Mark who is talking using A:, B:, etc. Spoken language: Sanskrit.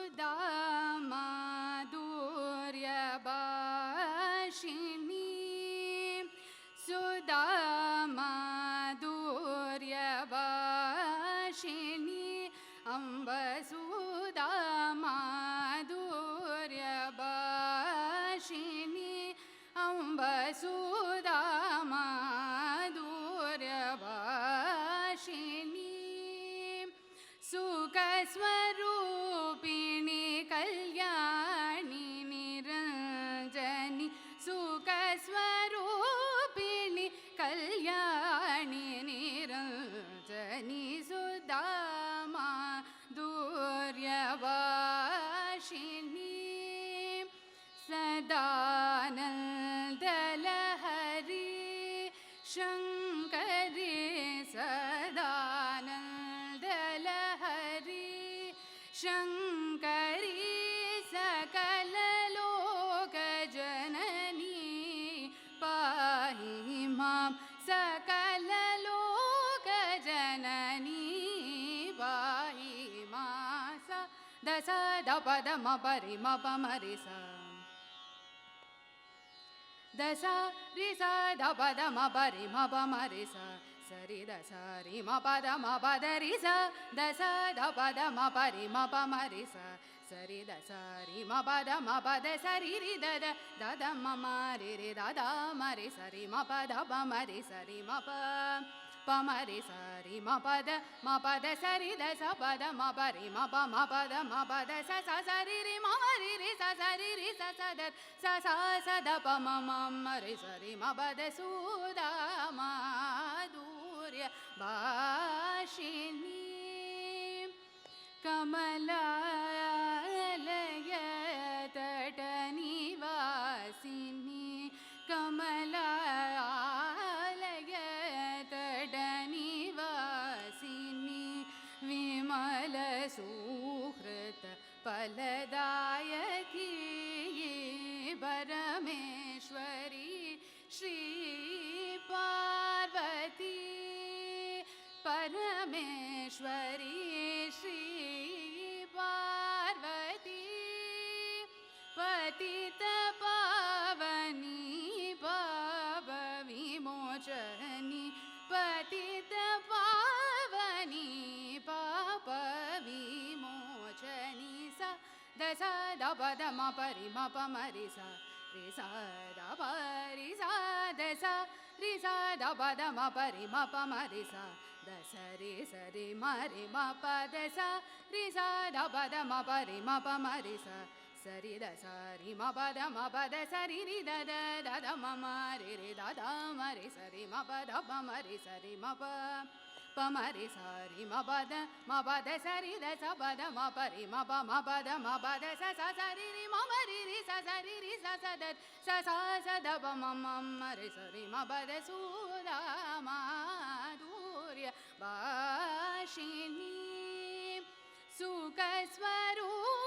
A: सुधामाधुर्यभाषिणी सुधामाधुर्यभाषिणी अम्ब सुधामाधुर्यभाषिणी अम्ब सुधामाधुर्यभाषिणी सुखस्वरूपिणी कल्याणी निरञ्जनी सुखस्वरूपिणी कल्याणी निरञ्जनी सुधामाधुर्यभाषिणी सदानन्दलहरी शङ्करी सदानन्दलहरी शङ्करी सकललोकजननी पाहि मां सकललोकजननी पाहि मां स दस दपदमपरि मपमरि स दस रि स दपदमपरि मपमरि स सरि दस रि मपदमपद रि स दस दपदमपरि मपमरि स सरि दस रि मपदमपद सरि रि दद दद मम रि रि दद मरि सरि मपद पमरि सरि मप पमरि सरि मपद मपद सरि दस पद मपरि मप मपद मपद स स सरि रि मम रि रि स सरि रि स स द स स स द प मम रि सरि मपद सुधामाधुर्यभाषिणी कमलालय तटनिवासिनी कमलालय तटनिवासिनी विमल सुहृत फलदायकी परमेश्वरी श्री पार्वती परमेश्वरी श्री पार्वती पतित पावनी पाप विमोचनी पतित पावनी पाप विमोचनी स दस दपद मपरि मपमरि स रि स दपरि स दस रि स दपद मपरि मपमरि स दस रि स रि मरि मप दस रि स दपद मपरि मपमरि स सरि दस रि मपद मपद सरि रि दद दद मम रि रि दद मरि सरि मपद पमरि सरि मप पमरि सरि मपद मपद सरि दस पद मपरि मप मपद मपद स स सरि रि मम रि रि स सरि रि स स द स स स द प मम रि सरि मपद सुधामाधुर्यभाषिणी सुखस्वरूपिणी